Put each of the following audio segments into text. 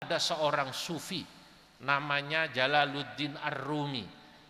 Ada seorang sufi namanya Jalaluddin Ar-Rumi.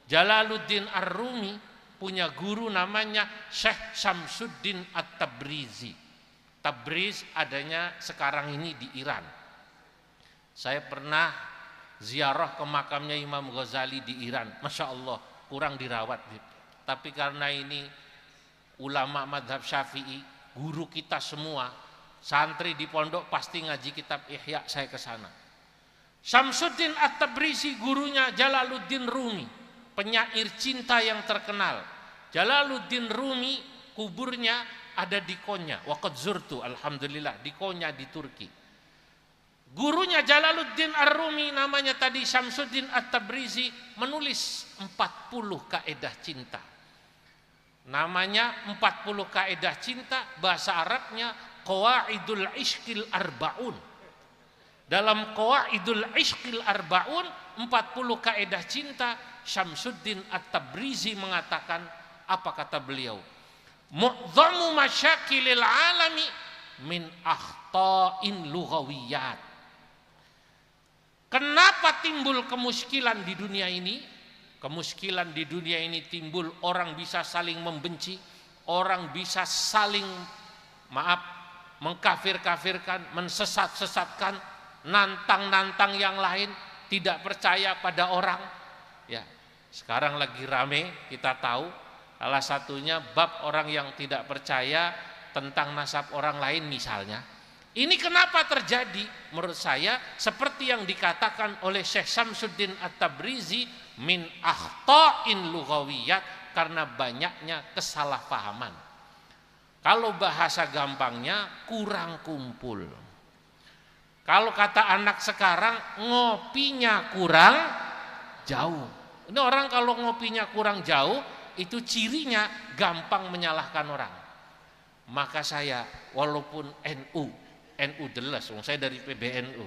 Jalaluddin Ar-Rumi punya guru namanya Syekh Syamsuddin At-Tabrizi. Tabriz adanya sekarang ini di Iran. Saya pernah ziarah ke makamnya Imam Ghazali di Iran. Masya Allah, kurang dirawat. Tapi karena ini ulama madhab Syafi'i, guru kita semua, santri di pondok pasti ngaji kitab Ihya, saya ke sana. Syamsuddin At-Tabrizi gurunya Jalaluddin Rumi, penyair cinta yang terkenal. Jalaluddin Rumi kuburnya ada di Konya, waqad zurtu, alhamdulillah, di Konya di Turki. Gurunya Jalaluddin Ar-Rumi namanya tadi Syamsuddin At-Tabrizi menulis 40 kaedah cinta. Namanya 40 kaedah cinta, bahasa Arabnya Qawaidul Ishqil Arbaun. Dalam Qawaidul Ishqil Arbaun, 40 kaedah cinta, Syamsuddin At-Tabrizi mengatakan, apa kata beliau? Mu'dhamu masyakilil alami min akhta'in lughawiyat. Kenapa timbul kemuskilan di dunia ini? Kemuskilan di dunia ini timbul, orang bisa saling membenci, orang bisa saling mengkafir-kafirkan, mensesat-sesatkan, nantang-nantang yang lain, tidak percaya pada orang. Ya, sekarang lagi rame, kita tahu salah satunya bab orang yang tidak percaya tentang nasab orang lain misalnya. Ini kenapa terjadi? Menurut saya seperti yang dikatakan oleh Syekh Syamsuddin At-Tabrizi, min akhta'in lughawiyat, karena banyaknya kesalahpahaman. Kalau bahasa gampangnya, kurang kumpul. Kalau kata anak sekarang, ngopinya kurang jauh. Ini orang kalau ngopinya kurang jauh, itu cirinya gampang menyalahkan orang. Maka saya, walaupun NU jelas, saya dari PBNU,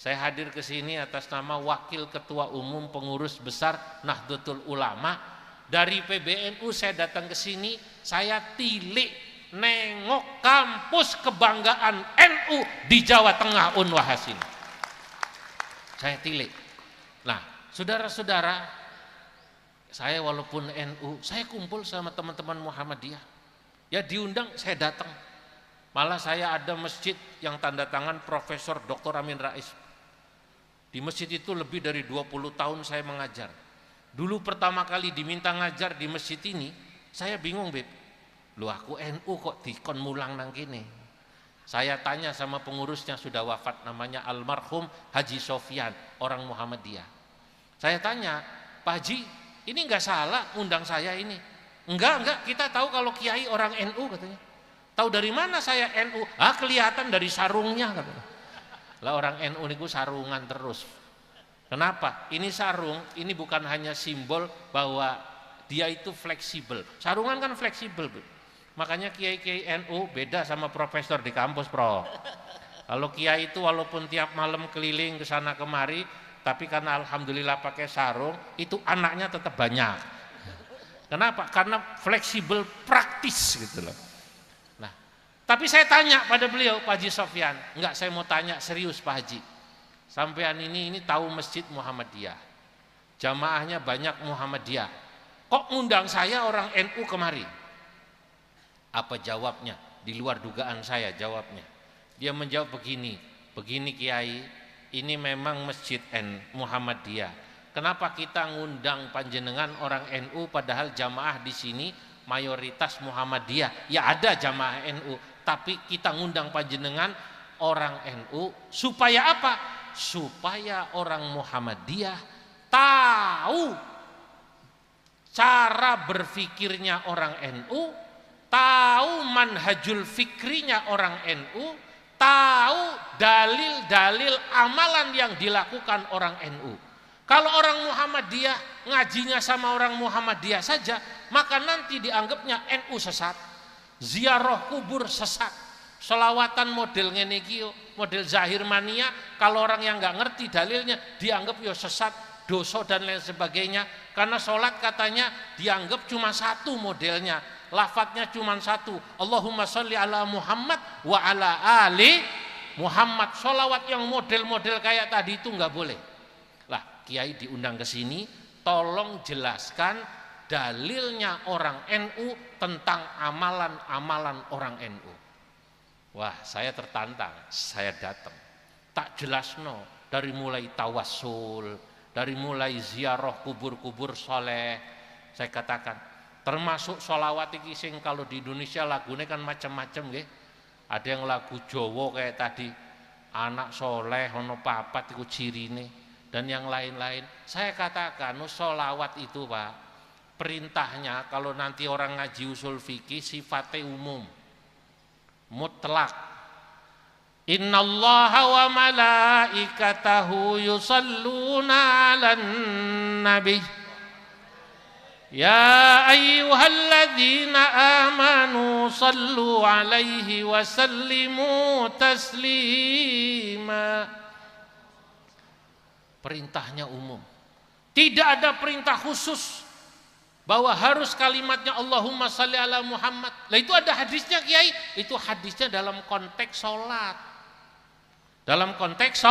saya hadir ke sini atas nama Wakil Ketua Umum Pengurus Besar Nahdlatul Ulama. Dari PBNU saya datang ke sini, saya tilik nengok kampus kebanggaan NU di Jawa Tengah, Unwahas ini. Saya tilik. Nah, saudara-saudara, saya walaupun NU, saya kumpul sama teman-teman Muhammadiyah. Ya diundang, saya datang. Malah saya ada masjid yang tanda tangan Profesor Dr. Amin Rais. Di masjid itu lebih dari 20 tahun saya mengajar. Dulu pertama kali diminta ngajar di masjid ini, saya bingung, Beb. Lu aku NU kok dikon mulang nang kene. Saya tanya sama pengurusnya, sudah wafat, namanya almarhum Haji Sofyan, orang Muhammadiyah. Saya tanya, Pak Haji, ini enggak salah undang saya ini? Enggak, kita tahu kalau kiai orang NU katanya. Tahu dari mana saya NU? Ah, kelihatan dari sarungnya katanya. Lah orang NU niku sarungan terus. Kenapa? Ini sarung, ini bukan hanya simbol bahwa dia itu fleksibel. Sarungan kan fleksibel, Bu. Makanya kiai-kiai NU beda sama profesor di kampus, Prof. Kalau kiai itu walaupun tiap malam keliling ke sana kemari, tapi karena alhamdulillah pakai sarung, itu anaknya tetap banyak. Kenapa? Karena fleksibel, praktis gitu loh. Nah, tapi saya tanya pada beliau, Pak Haji Sofyan, enggak, saya mau tanya serius Pak Haji. Sampean ini tahu Masjid Muhammadiyah. Jamaahnya banyak Muhammadiyah. Kok ngundang saya orang NU kemari? Apa jawabnya? Di luar dugaan saya jawabnya. Dia menjawab begini Kiai, ini memang Masjid Muhammadiyah. Kenapa kita ngundang panjenengan orang NU padahal jamaah di sini mayoritas Muhammadiyah? Ya ada jamaah NU, tapi kita ngundang panjenengan orang NU supaya apa? Supaya orang Muhammadiyah tahu cara berfikirnya orang NU, tahu manhajul fikrinya orang NU, tahu dalil-dalil amalan yang dilakukan orang NU. Kalau orang Muhammadiyah ngajinya sama orang Muhammadiyah saja, maka nanti dianggapnya NU sesat. Ziarah kubur sesat. Selawatan model ngene iki, model zahir mania, kalau orang yang nggak ngerti dalilnya dianggap yo sesat, dosa dan lain sebagainya. Karena sholat katanya dianggap cuma satu modelnya, lafadznya cuma satu, Allahumma sholli ala Muhammad wa ala ali Muhammad, sholawat yang model-model kayak tadi itu nggak boleh. Lah, Kiai diundang ke sini, tolong jelaskan dalilnya orang NU tentang amalan-amalan orang NU. Wah, saya tertantang, saya datang. Tak jelasno dari mulai tawassul, dari mulai ziarah kubur-kubur soleh. Saya katakan, termasuk sholawat iki sing kalau di Indonesia lagunya kan macam-macam nggih. Ada yang lagu Jawa kayak tadi, anak soleh ono papat iku cirine, dan yang lain-lain. Saya katakan sholawat itu Pak, perintahnya kalau nanti orang ngaji usul fikih sifatnya umum, mutlak. Innallaha wa malaikatahu yusalluna 'alan nabi ya ayyuhalladzina amanu sallu alaihi wa sallimu taslima. Perintahnya umum, tidak ada perintah khusus bahwa harus kalimatnya Allahumma shalli ala Muhammad. Lah itu ada hadisnya Kiai, itu hadisnya dalam konteks sholat. Dalam konteks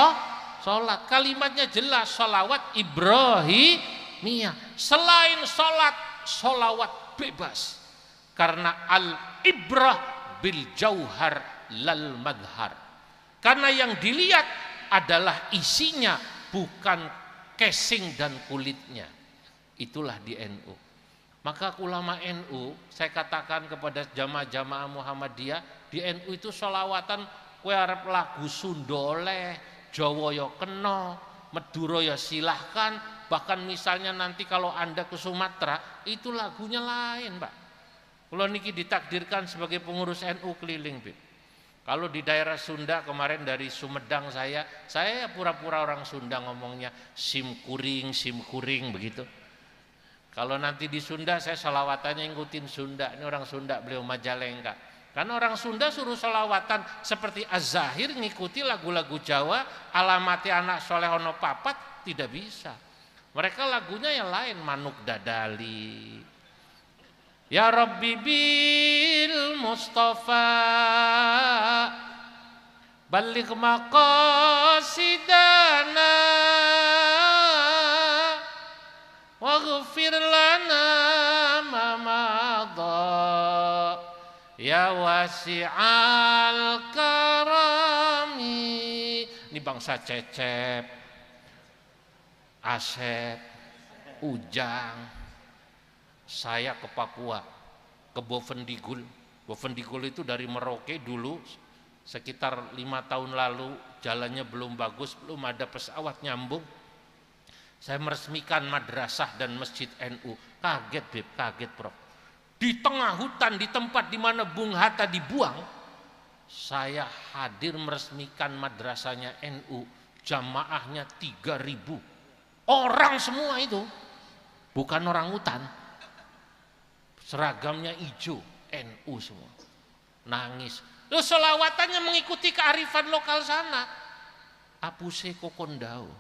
sholat kalimatnya jelas, sholawat Ibrahimiyah. Selain sholat, sholawat bebas, karena al-ibrah bil jauhar lal madhar, karena yang dilihat adalah isinya, bukan casing dan kulitnya. Itulah di NU. Maka ulama NU, saya katakan kepada jamaah-jamaah Muhammadiyah, di NU itu sholawatan kowe arep lagu Sunda oleh, Jawa ya kena, Madura ya silahkan. Bahkan misalnya nanti kalau Anda ke Sumatera, itu lagunya lain Pak. Kalau niki ditakdirkan sebagai pengurus NU keliling Pak. Kalau di daerah Sunda kemarin dari Sumedang saya pura-pura orang Sunda ngomongnya sim kuring begitu. Kalau nanti di Sunda saya selawatannya ngikutin Sunda. Ini orang Sunda, beliau Majalengka. Karena orang Sunda suruh selawatan seperti Az-Zahir ngikuti lagu-lagu Jawa, alamati anak soleh ono papat, tidak bisa. Mereka lagunya yang lain, Manuk Dadali, Ya Rabbi bil Mustafa Balik maqasidana Waghfir lana ma madha Ya wasi'al karami. Ini bangsa Cecep, Asep, Ujang. Saya ke Papua, ke Bovendigul. Bovendigul itu dari Merauke dulu, sekitar 5 tahun lalu, jalannya belum bagus, belum ada pesawat nyambung. Saya meresmikan madrasah dan masjid NU. Kaget Beb, kaget Prof. Di tengah hutan, di tempat di mana Bung Hatta dibuang, saya hadir meresmikan madrasahnya NU. Jamaahnya 3.000 orang semua itu, bukan orang hutan. Seragamnya hijau, NU semua. Nangis. Loh, selawatannya mengikuti kearifan lokal sana. Apuse kokondau.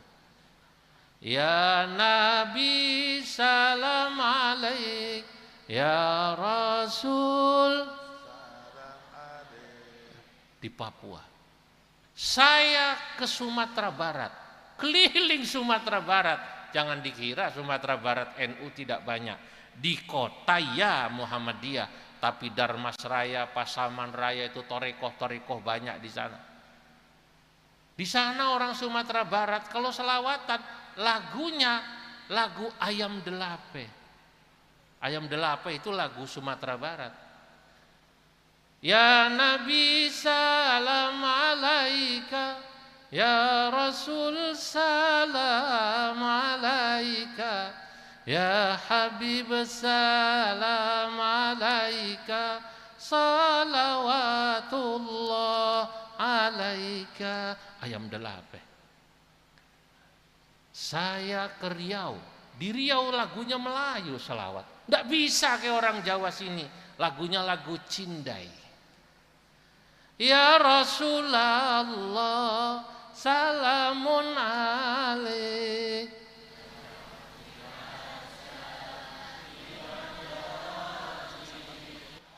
Ya Nabi salam alaik, ya Rasul salam alaik. Di Papua. Saya ke Sumatera Barat, keliling Sumatera Barat. Jangan dikira Sumatera Barat NU tidak banyak. Di kota ya Muhammadiyah, tapi Darmasraya, Pasaman Raya itu torekoh banyak di sana. Di sana orang Sumatera Barat kalau selawatan lagunya lagu Ayam Delape. Ayam Delape itu lagu Sumatera Barat. Ya Nabi salam alaika, ya Rasul salam alaika, ya Habib salam alaika, salawatullah alaika. Ayam Delape. Saya ke Riau, di Riau lagunya Melayu selawat. Tidak bisa kayak orang Jawa sini, lagunya lagu Cindai. Ya Rasulullah salamun alaik.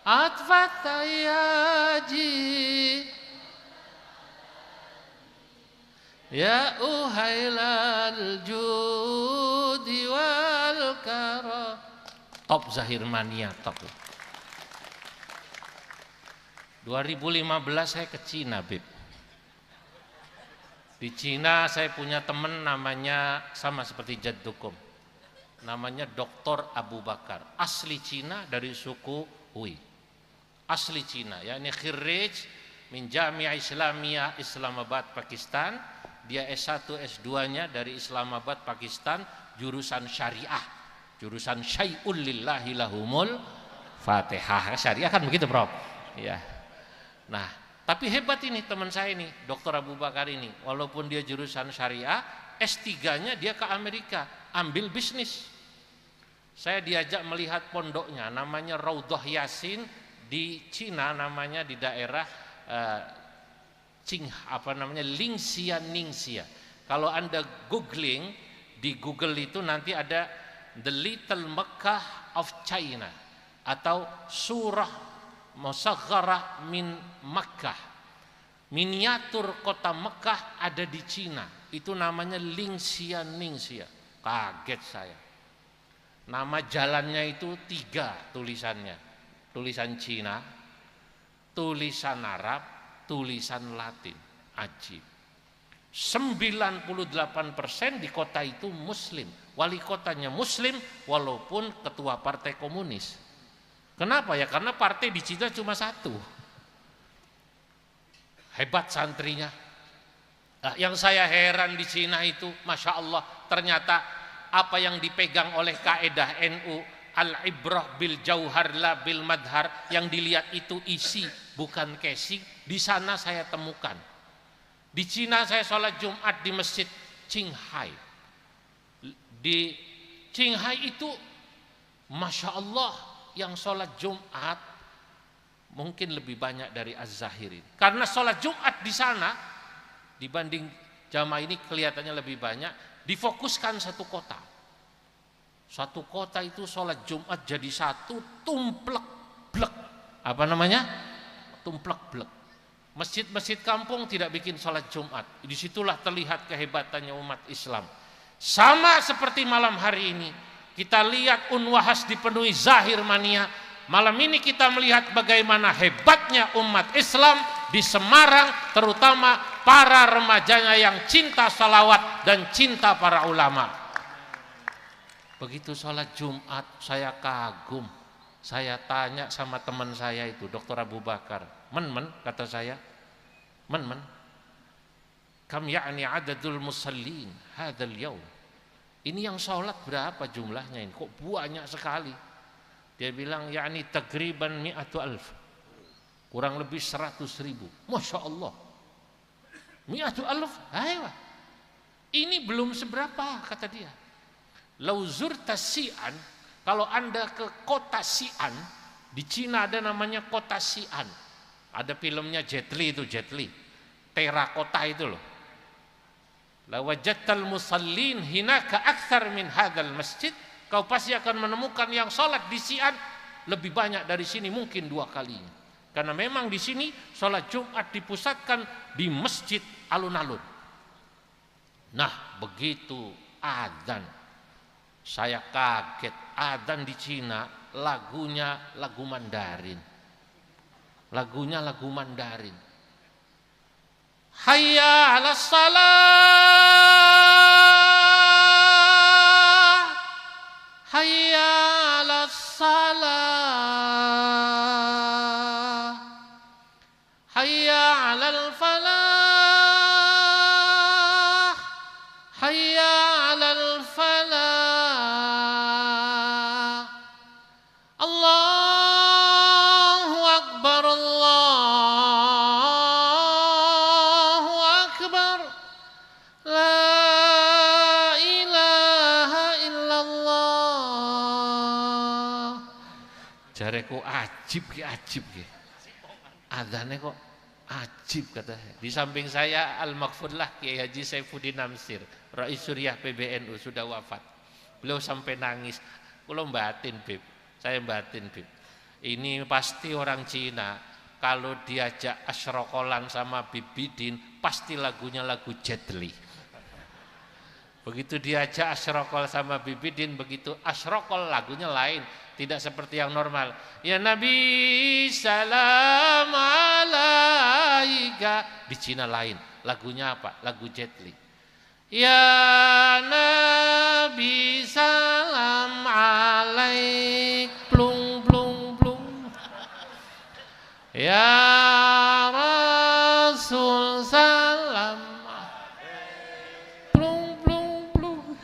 Atfat tayaji Ya uhailal judi wal karam. Top Zahir Mania, top. 2015 saya ke Cina, Bib. Di Cina saya punya teman namanya sama seperti Jaddukum. Namanya Dr. Abu Bakar. Asli Cina dari suku Hui. Asli Cina, yakni khirij min Jami'ah Islamiyah Islamabad Pakistan. Dia S1 S2-nya dari Islamabad Pakistan, jurusan syariah. Jurusan syai'ul lillahi lahumul Fatihah. Syariah kan begitu, Prof. Ya. Nah, tapi hebat ini teman saya ini, Dr. Abu Bakar ini. Walaupun dia jurusan syariah, S3-nya dia ke Amerika, ambil bisnis. Saya diajak melihat pondoknya, namanya Raudhah Yasin di Cina, namanya di daerah Ningxia. Kalau Anda googling di Google itu nanti ada The Little Mecca of China atau surah Musagharah min Makkah. Miniatur kota Mekah ada di Cina. Itu namanya Ningxia. Kaget saya. Nama jalannya itu 3 tulisannya. Tulisan Cina, tulisan Arab, tulisan Latin. Ajib. 98% di kota itu muslim. Wali kotanya muslim walaupun ketua partai komunis. Kenapa ya? Karena partai di Cina cuma 1. Hebat santrinya. Nah, yang saya heran di Cina itu, Masya Allah, ternyata apa yang dipegang oleh kaidah NU, al-ibrah bil jauhar la bil madhar, yang dilihat itu isi bukan casing, di sana saya temukan. Di Cina saya sholat Jumat di masjid Qinghai. Di Qinghai itu Masya Allah, yang sholat Jumat mungkin lebih banyak dari Az-Zahirin. Karena sholat Jumat di sana dibanding jamaah ini kelihatannya lebih banyak, difokuskan satu kota. Satu kota itu sholat Jumat jadi satu, tumplek blek. Apa namanya? Tumplek blek. Masjid-masjid kampung tidak bikin sholat Jumat. Disitulah terlihat kehebatannya umat Islam. Sama seperti malam hari ini, kita lihat Unwahas dipenuhi Zahir Mania. Malam ini kita melihat bagaimana hebatnya umat Islam di Semarang, terutama para remajanya yang cinta salawat dan cinta para ulama. Begitu sholat Jumat saya kagum. Saya tanya sama teman saya itu, Dr. Abu Bakar, men kata saya, men kam ya'ni adadul musallin hadzal yaum. Ini yang sholat berapa jumlahnya ini? Kok banyak sekali? Dia bilang yakni takriban 100.000. Kurang lebih 100.000. Masya Allah. 100.000. Ayo. Ini belum seberapa kata dia. Lau zurta Xi'an, kalau Anda ke kota Xi'an, di Cina ada namanya kota Xi'an. Ada filmnya Jet Li itu, Jet Li. Terakota itu loh. Lawajattal musallin hinaka akthar min hadzal masjid. Kau pasti akan menemukan yang sholat di Xi'an lebih banyak dari sini, mungkin 2 kalinya. Karena memang di sini sholat Jumat dipusatkan di masjid alun-alun. Nah, begitu adzan, saya kaget. Adzan di Cina lagunya lagu Mandarin. Lagunya lagu Mandarin. Hayya 'alas salah, hayya 'alas salah, hayya 'alal falah, hayya 'alal falah. Allahu akbar, Allahu akbar, la ilaha illallah. Jareku ajib ki. Adzane kok ajib kata saya. Di samping saya Al-Maghfurlah Kiai Haji Saifuddin Namsir, Rais Suriah PBNU, sudah wafat. Beliau sampai nangis. Kulo batin, Bib. Saya batin, Bib. Ini pasti orang Cina kalau diajak asyrokolan sama Bib Bidin pasti lagunya lagu Jet Li. Begitu diajak asyraqal sama Bibidin, begitu asyraqal lagunya lain, tidak seperti yang normal. Ya Nabi salam alaika, di Cina lain. Lagunya apa? Lagu Jet Li. Ya Nabi salam alaik, plung plung plung. Ya Rasul salam, plung plung plung.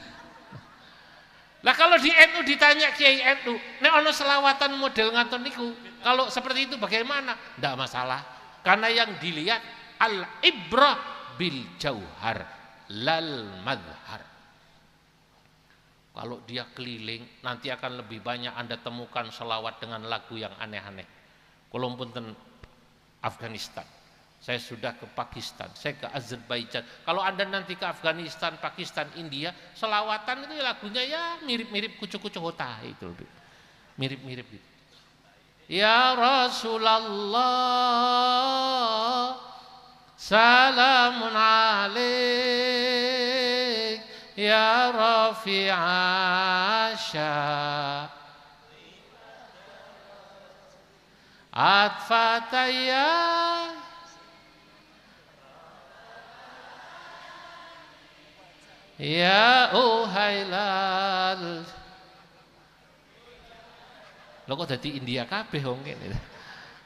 Lah kalau di NU ditanya Kiai NU, nek ono selawatan model ngaton niku, kalau seperti itu bagaimana? Tidak masalah, karena yang dilihat al-ibrah bil jauhar lal madhar. Kalau dia keliling, nanti akan lebih banyak Anda temukan selawat dengan lagu yang aneh-aneh. Kalau punten Afghanistan, saya sudah ke Pakistan, saya ke Azerbaijan. Kalau Anda nanti ke Afghanistan, Pakistan, India, selawatan itu lagunya ya mirip-mirip kucu-kucu hota itu, mirip-mirip gitu. Ya Rasulullah salamun alaik ya rafi'asya atfataya ya uhailal. Lo kok jadi India kabeh wong ngene.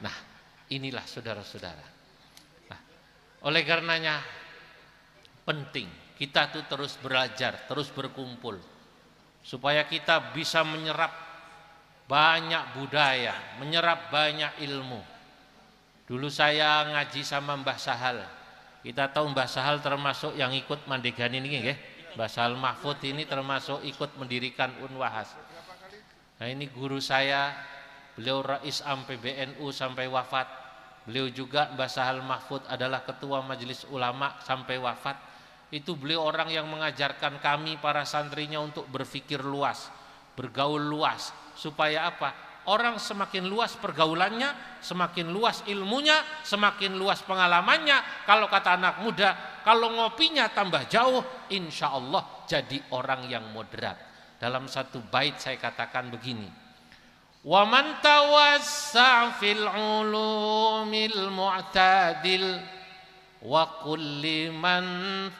Nah, inilah saudara-saudara. Nah, oleh karenanya penting kita tuh terus belajar, terus berkumpul supaya kita bisa menyerap banyak budaya, menyerap banyak ilmu. Dulu saya ngaji sama Mbah Sahal. Kita tahu Mbah Sahal termasuk yang ikut Mandegani ini nggih. Mbah Sahal Mahfud ini termasuk ikut mendirikan Unwahas. Nah, ini guru saya, beliau Rais Am PBNU sampai wafat. Beliau juga Mbah Sahal Mahfud adalah ketua Majelis Ulama sampai wafat. Itu beliau orang yang mengajarkan kami para santrinya untuk berpikir luas, bergaul luas, supaya apa? Orang semakin luas pergaulannya, semakin luas ilmunya, semakin luas pengalamannya. Kalau kata anak muda, kalau ngopinya tambah jauh, insya Allah jadi orang yang moderat. Dalam satu bait saya katakan begini, wa man tawassa' fil ulumil mu'tadil wa kulli man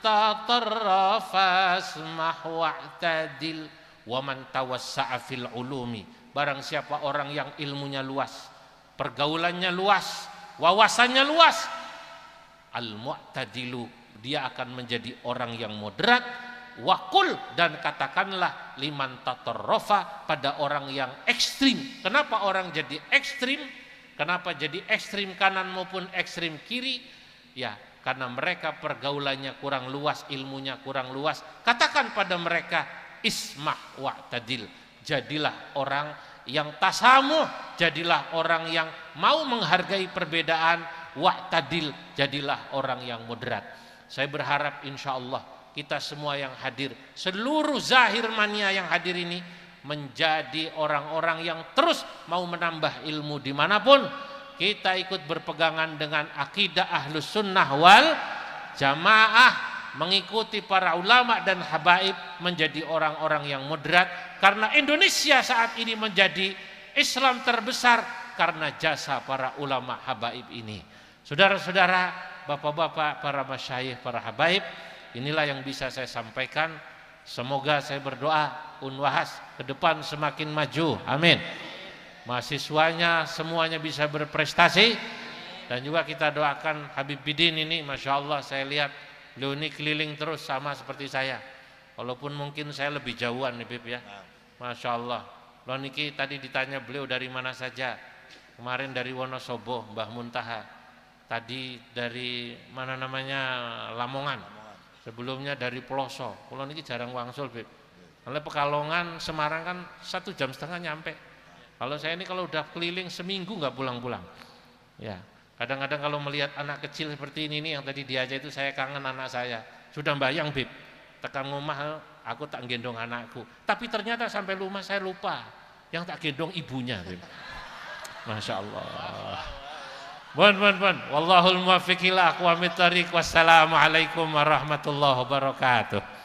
tatarrafa asmah wa'tadil. Wa man tawassa'a fil ulumi, barang siapa orang yang ilmunya luas, pergaulannya luas, wawasannya luas, al mu'tadilu, dia akan menjadi orang yang moderat. Wakul, dan katakanlah liman tatarrafa, pada orang yang ekstrim. Kenapa orang jadi ekstrim? Kenapa jadi ekstrim kanan maupun ekstrim kiri? Ya, karena mereka pergaulannya kurang luas, ilmunya kurang luas. Katakan pada mereka isma' wa'tadil, jadilah orang yang tasamuh, jadilah orang yang mau menghargai perbedaan, wa'tadil, jadilah orang yang moderat. Saya berharap insya Allah kita semua yang hadir, seluruh Zahir Mania yang hadir ini menjadi orang-orang yang terus mau menambah ilmu dimanapun. Kita ikut berpegangan dengan akidah Ahlus Sunnah wal Jamaah, mengikuti para ulama dan habaib, menjadi orang-orang yang moderat. Karena Indonesia saat ini menjadi Islam terbesar karena jasa para ulama habaib ini. Saudara-saudara, bapak-bapak, para masyayikh, para habaib, inilah yang bisa saya sampaikan. Semoga saya berdoa Unwahas ke depan semakin maju, amin. Mahasiswanya semuanya bisa berprestasi. Dan juga kita doakan Habib Bidin ini, Masya Allah, saya lihat beliau ini keliling terus sama seperti saya. Walaupun mungkin saya lebih jauhan nih Bib ya, Masya Allah. Loh niki tadi ditanya beliau dari mana saja. Kemarin dari Wonosobo, Mbah Muntaha. Tadi dari mana namanya, Lamongan. Sebelumnya dari Peloso. Kalau niki jarang wangsul, Bib. Kalau Pekalongan, Semarang kan 1,5 jam nyampe. Kalau saya ini kalau udah keliling seminggu nggak pulang-pulang. Ya, kadang-kadang kalau melihat anak kecil seperti ini nih, yang tadi diajak itu saya kangen anak saya. Sudah bayang, Bib. Tekan rumah aku tak gendong anakku. Tapi ternyata sampai rumah saya lupa yang tak gendong ibunya, Bib. Masya Allah. Bon. Wallahul muwaffiq ila aqwamit thariq. Wassalamualaikum warahmatullahi wabarakatuh.